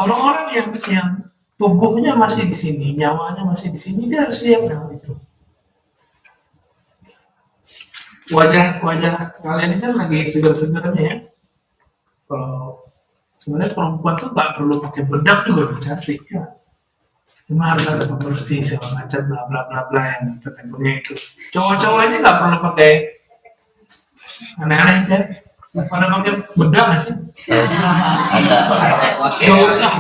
Orang-orang yang tubuhnya masih di sini, nyawanya masih di sini, dia harus siap dengan itu. Wajah kalian ini kan lagi segar-segarnya ya. Kalau sebenarnya perempuan tuh nggak perlu pakai bedak juga udah cantik ya. Cuma harus ada pembersih segala macam bla bla bla bla yang tertentunya itu. Cowok-cowok ini nggak perlu pakai aneh-aneh ya. Pada pakai bedak nggak sih? Gak usah,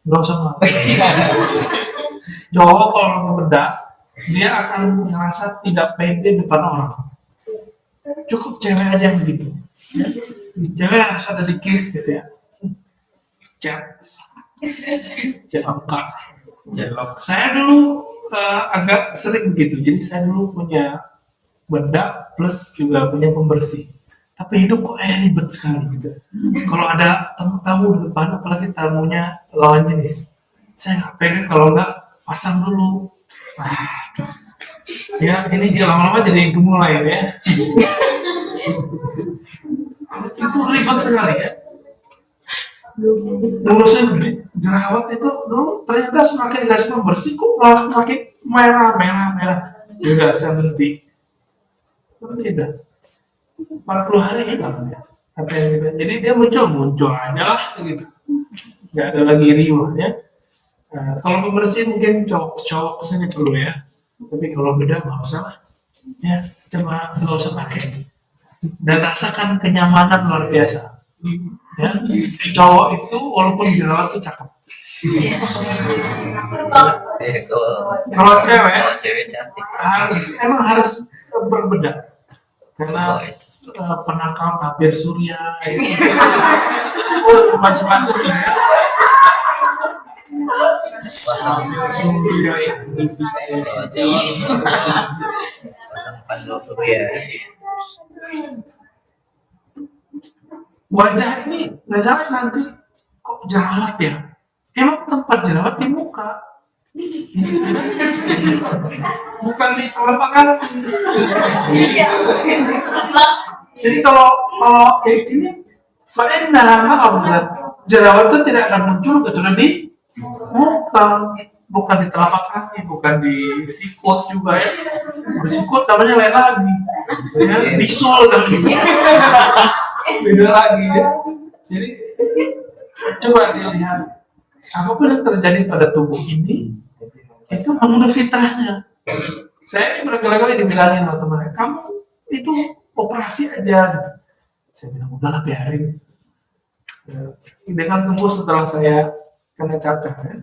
gak usah pakai. Cowok kalau pakai bedak, dia akan merasa tidak pede depan orang. Cukup cewek aja yang begitu. Cewek harus ada dikit gitu ya. Chat angka. Saya dulu agak sering begitu. Jadi saya dulu punya bedak plus juga punya pembersih. Tapi hidup kok ribet sekali gitu. Kalau ada tamu di depan, apalagi tamunya lawan jenis, saya nggak pede kalau nggak pasang dulu. Aduh. Ya ini lama-lama jadi gemulai ya. Itu ribet sekali ya. Ngurusin jerawat itu dulu ternyata semakin dikasih pembersih kok malah makin merah. Juga saya berhenti. Tidak. 40 hari hilang ya. Jadi dia muncul aja lah segitu. Nggak ada lagi riwahnya. Kalau pembersih mungkin cowok kesini perlu ya. Tapi kalau beda nggak usah lah. Ya, coba nggak usah pakai. Dan rasakan kenyamanan luar biasa. Ya, cowok itu walaupun jerawat tuh cakep. Kalau cewek harus berbeda. Karena penangkal tabir surya macam-macam ya. Pasang panel surya. Wajah ini nggak salah nanti kok jerawat ya? Emang tempat jerawat di muka, bukan di telapak kaki. Jadi kalau ini jerawat itu tidak akan muncul kecuali di muka, bukan di telapak kaki, bukan di sikut juga ya. Di sikut namanya lain lagi, ya, bisul dan beda lagi ya. Jadi coba dilihat apapun yang terjadi pada tubuh ini itu menurut fitrahnya. Saya ini berkali-kali dibilangin sama teman, kamu itu operasi aja gitu. Saya bilang udahlah biarin. Dia kan tumbuh setelah saya kena cacar ya.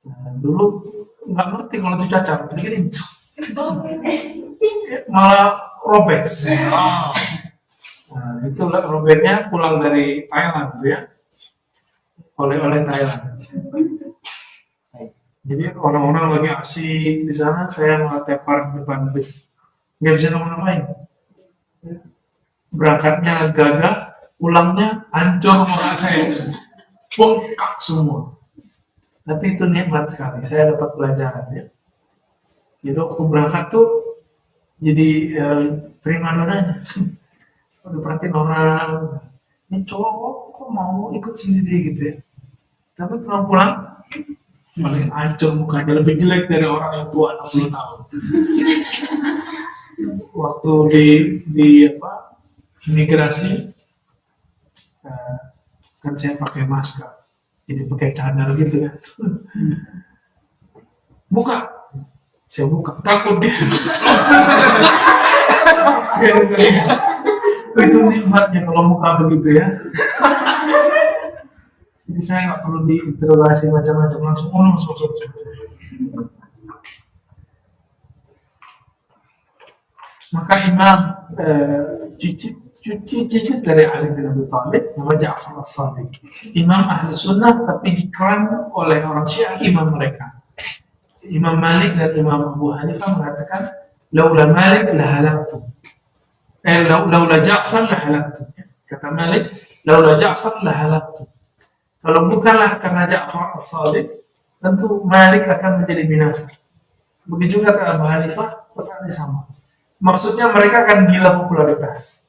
Nah, dulu nggak ngerti kalau itu cacar, begini malah robek. Nah, itu robeknya pulang dari Thailand ya. Oleh Thailand. Jadi orang-orang lagi asik di sana, saya malah tepar di depan bis, nggak bisa ngapa-ngapain. Berangkatnya gagah, pulangnya hancur muka saya, bengkak semua. Tapi itu nikmat sekali, saya dapat pelajaran ya. Jadi waktu berangkat tuh jadi prima donanya. Udah perhatiin orang, ini cowok kok mau ikut sendiri gitu ya. Tapi pulang-pulang paling hancur mukanya, lebih jelek dari orang yang tua 60 tahun. waktu di apa imigrasi, eh, kan saya pakai masker, jadi pakai cadar gitu kan. Buka, saya buka, takut dia. Itu nikmatnya kalau buka begitu ya. Jadi saya nggak perlu diinterogasi macam-macam, langsung masuk. Maka Imam cucu dari Ali bin Abi Thalib nama Ja'far as-Sadiq. Imam Ahli Sunnah tapi diklaim oleh orang Syiah imam mereka. Imam Malik dan Imam Abu Hanifah mengatakan laula Malik la halaktu. Laula Ja'far la halaktu. Kata Malik, laula Ja'far la halaktu. Kalau bukanlah karena Ja'far as-Sadiq, tentu Malik akan menjadi binasa. Begitu juga kata Abu Hanifah, pertanyaan sama. Maksudnya mereka akan gila popularitas,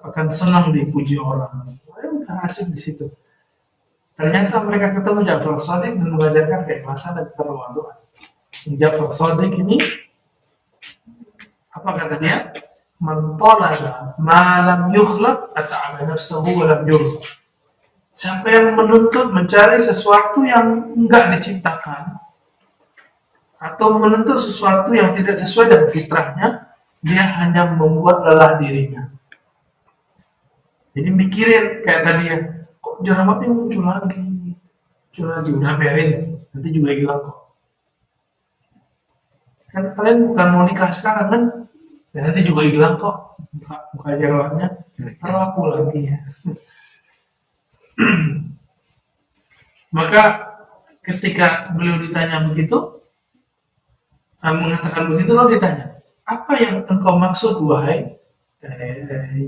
akan senang dipuji orang. Udah asik di situ. Ternyata mereka ketemu Ja'far as-Sadiq dan mengajarkan keikhlasan dan ketawaduan. Ja'far as-Sadiq ini apa kata dia? Man talaba ma lam yukhlaq at'aba nafsahu wa lam yurzaq. Siapa yang menuntut mencari sesuatu yang enggak diciptakan atau menuntut sesuatu yang tidak sesuai dengan fitrahnya, dia hanya membuat lelah dirinya. Jadi mikirin kayak tadi ya, kok jerawatnya muncul lagi, udah biarin, nanti juga hilang kok. Kan kalian bukan mau nikah sekarang kan, dan nanti juga hilang kok, buka jerawatnya, terlaku lagi ya. Maka ketika beliau ditanya begitu, mengatakan begitu, lalu ditanya, apa yang engkau maksud wahai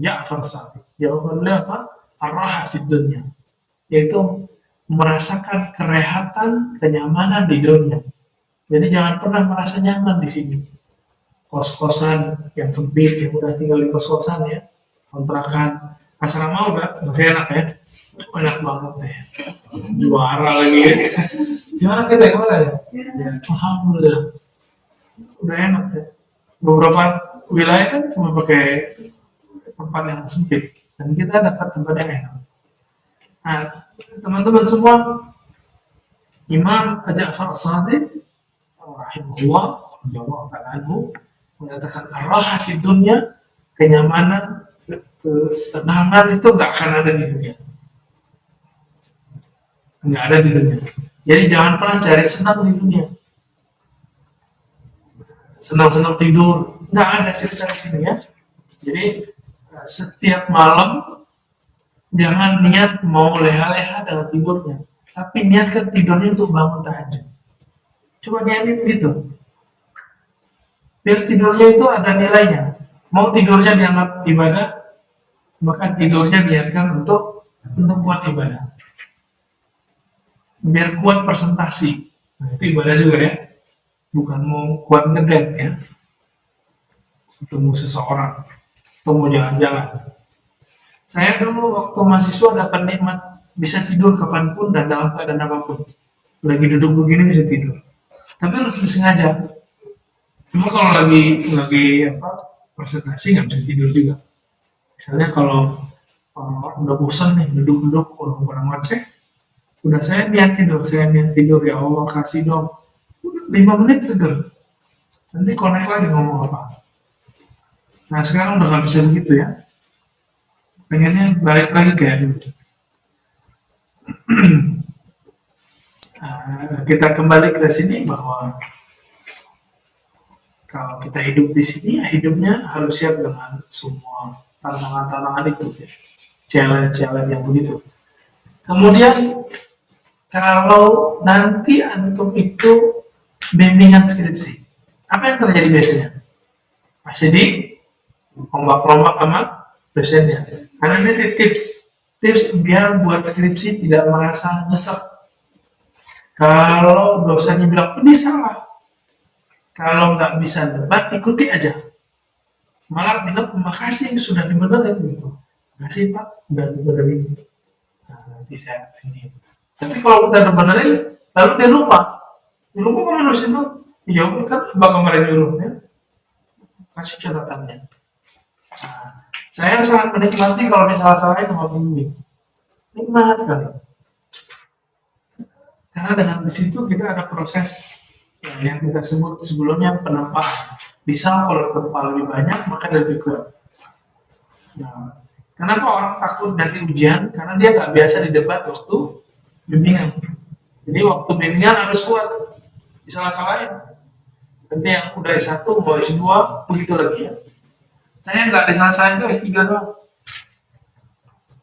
Ja'far as-Sadiq? Jawaban beliau apa? Ar-raha fid dunya, yaitu merasakan kerehatan, kenyamanan di dunia. Jadi jangan pernah merasa nyaman di sini. Kos-kosan yang sempit, yang udah tinggal di kos-kosan ya, kontrakan, asrama udah masih enak ya, enak banget deh, juara lagi. Gimana kita gimana ya? Alhamdulillah, udah enak ya. Beberapa wilayah kan cuma pakai tempat yang sempit, dan kita dapat tempat yang enak. Nah, teman-teman semua, Imam Ja'far as-Sadiq rahimahullah mengatakan ar-raha fid dunya, kenyamanan, kesenangan itu nggak akan ada di dunia, nggak ada di dunia. Jadi jangan pernah cari senang di dunia, senang-senang tidur, nggak ada cerita di sini ya. Jadi setiap malam jangan niat mau leha-leha dengan tidurnya, tapi niatkan tidurnya untuk bangun tahajud. Coba niatin gitu, biar tidurnya itu ada nilainya. Mau tidurnya dianggap ibadah, maka tidurnya niatkan untuk buat ibadah. Biar kuat presentasi, nah, itu ibadah juga ya. Bukan mau kuat ngedate ya, ketemu seseorang atau mau jalan-jalan. Saya dulu waktu mahasiswa dapat nikmat bisa tidur kapanpun dan dalam keadaan apapun. Lagi duduk begini bisa tidur, tapi harus disengaja. Cuma kalau lagi presentasi nggak bisa tidur juga. Misalnya kalau udah bosan nih duduk-duduk orang ngoceh, udah saya niat tidur, ya Allah kasih dong 5 menit seger, nanti connect lagi ngomong apa. Nah sekarang udah nggak bisa begitu ya, pengennya balik lagi kayak dulu. Kita kembali ke sini bahwa kalau kita hidup di sini, ya hidupnya harus siap dengan semua tantangan-tantangan itu, ya. Challenge-challenge yang begitu. Kemudian kalau nanti antum itu bimbingan skripsi, apa yang terjadi biasanya? Pasti di ombak-ombak sama dosennya. Karena ini tips biar buat skripsi tidak merasa nyesek. Kalau dosennya bilang ini salah, kalau nggak bisa debat, ikuti aja. Malah bilang makasih sudah dibenerin gitu. Makasih Pak, udah dibenerin. Nah, nanti saya ini. Tapi kalau kita benerin, lalu dia lupa. Dia lupa kok manusia itu. Ya kan bakal kemarin nyuruhnya. kasih catatannya. Nah, saya sangat menikmati kalau disalah-salahin sama pembimbing. Nikmat sekali. Karena dengan di situ kita ada proses yang kita sebut sebelumnya penempaan. Bisa kalau tempat lebih banyak maka lebih kuat. Nah, kenapa orang takut nanti ujian? Karena dia nggak biasa di debat waktu bimbingan. Jadi waktu bimbingan harus kuat. Disalah-salahin. Nanti yang udah S1 mau S2 begitu lagi ya. Saya nggak disalah-salahin itu S3 doang.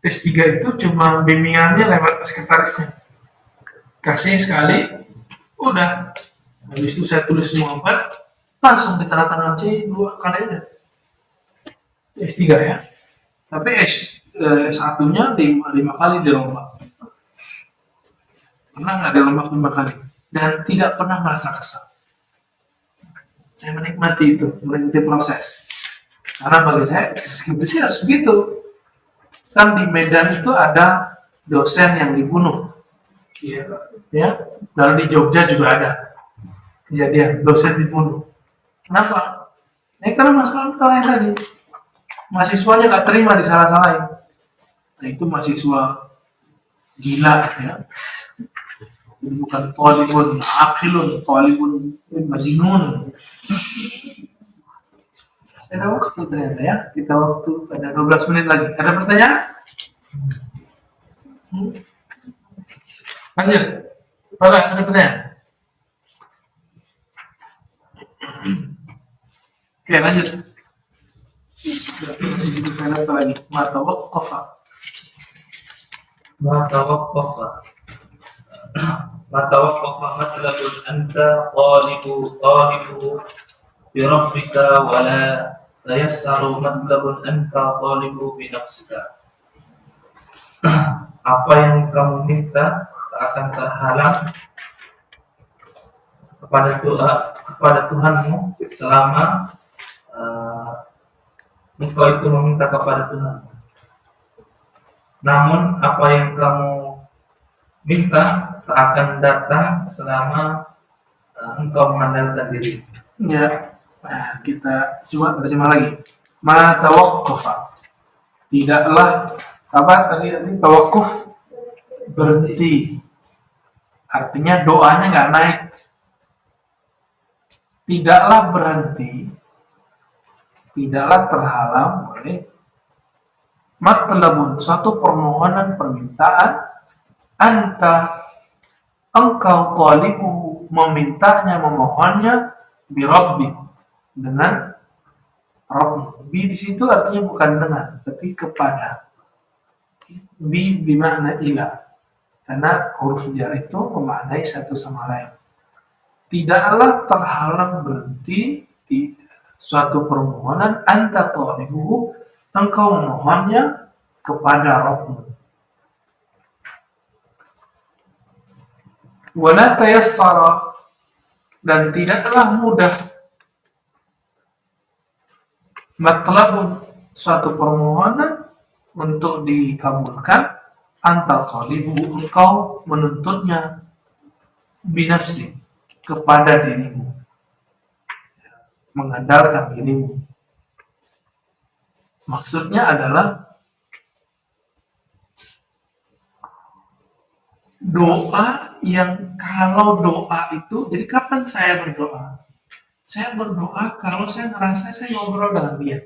S3 itu cuma bimbingannya lewat sekretarisnya. Kasih sekali, udah. Habis itu saya tulis semua 4, langsung ditandatangan C 2 kali aja. S3 ya. Tapi S1-nya 5 kali dirombak. Pernah nggak dirombak 5 kali? Dan tidak pernah merasa kesal. Saya menikmati itu, menikmati proses. Karena bagi saya, skripsi harus begitu. Kan di Medan itu ada dosen yang dibunuh. Iya, ya. Lalu di Jogja juga ada kejadian dosen dibunuh. Kenapa? Karena masalah yang tadi mahasiswanya nggak terima disalah-salahin. Nah itu mahasiswa gila gitu ya. Ini bukan tolibun akilun, tolibun majnun. Ada waktu ternyata ya. Kita waktu ada 12 menit lagi. Ada pertanyaan? Lanjut. Bapak, ada pertanyaan? Oke, lanjut. Masih situ saya lihat lagi. Mata waqqafa. Mata waqqafa matlabun anta talibu bi rabbika wa la tayassaru matlabun anta talibu bi nafsika. Apa yang kamu minta tak akan terhalang kepada Tuhanmu selama engkau itu meminta kepada Tuhan. Namun apa yang kamu minta tak akan datang selama engkau mengandalkan diri. Ya, nah, kita coba terjemah lagi. Ma tawaqqafa. Tidaklah apa tadi tawakuf berhenti. Artinya doanya nggak naik. Tidaklah berhenti, tidaklah terhalang oleh matlabun, suatu permohonan permintaan, anta engkau talibu memintanya memohonnya birabbi dengan Rabb. Bi di situ artinya bukan dengan tapi kepada. Bi bermakna ila karena huruf jar itu memaknai satu sama lain. Tidaklah terhalang berhenti di suatu permohonan anta talibuhu engkau memohonnya kepada Rabb. Wala tayassara dan tidaklah mudah matlabun suatu permohonan untuk dikabulkan anta talibuhu engkau menuntutnya binafsi kepada dirimu, mengandalkan dirimu. Maksudnya adalah doa yang kalau doa itu, jadi kapan saya berdoa? Saya berdoa kalau saya ngerasa saya ngobrol dengan dia.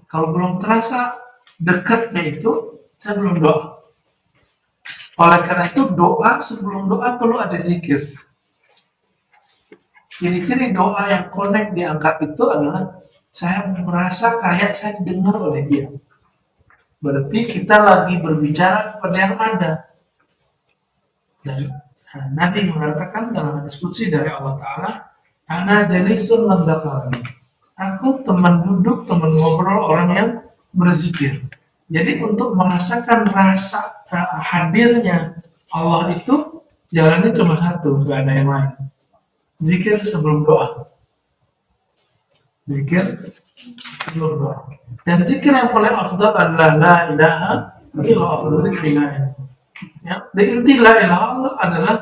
Kalau belum terasa dekatnya itu, saya belum doa. Oleh karena itu doa, sebelum doa perlu ada zikir. Ciri-ciri doa yang connect diangkat itu adalah saya merasa kayak saya didengar oleh dia. Berarti kita lagi berbicara kepada yang ada. Dan Nabi mengatakan dalam diskusi dari Allah Ta'ala, ana jalisun ladzakarani. Aku teman duduk, teman ngobrol orang yang berzikir. Jadi untuk merasakan rasa hadirnya Allah itu jalannya cuma satu, gak ada yang lain. Zikir sebelum doa. Zikir sebelum doa. Dan zikir yang paling afdal adalah la ilaha illallah, afdal zikri la ilaha. Ya, dan inti la ilaha Allah adalah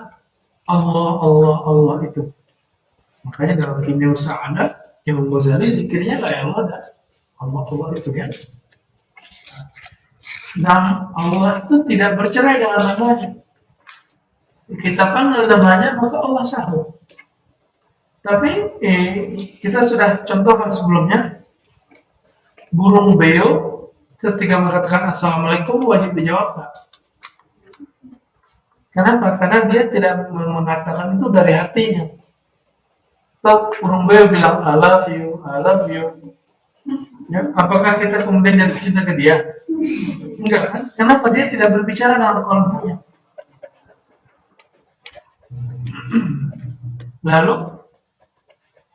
Allah itu. Makanya dalam kimia ada Imam Ghazali zikirnya la Allah dan Allah itu ya. Dan Allah itu tidak bercerai dengan namanya. Kita panggil namanya maka Allah sahut. Tapi kita sudah contohkan sebelumnya, burung beo ketika mengatakan assalamualaikum wajib dijawab nggak? Kenapa? Karena dia tidak mengatakan itu dari hatinya. Atau burung beo bilang I love you, I love you. Ya, apakah kita kemudian jatuh cinta ke dia? Enggak kan? Kenapa? Dia tidak berbicara dengan kalbunya. Lalu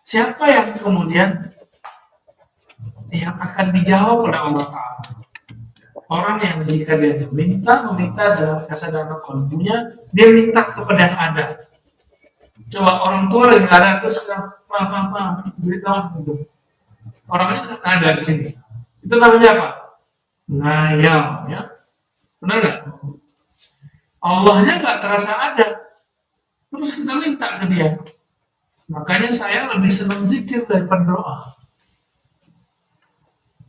siapa yang kemudian yang akan dijawab oleh Allah Ta'ala? Orang yang jika dia meminta dalam kesadaran kalbunya, dia minta kepada yang ada. Coba orang tua lagi ada terus bilang, "Pak, beritahu gitu." Orangnya ada di sini. Itu namanya apa? Ngayal, ya. Benar nggak? Allahnya nggak terasa ada. Terus kita minta ke dia. Makanya saya lebih senang zikir daripada doa.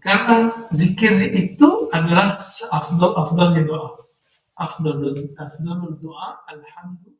Karena zikir itu adalah afdalnya doa. Afdalul doa alhamdulillah.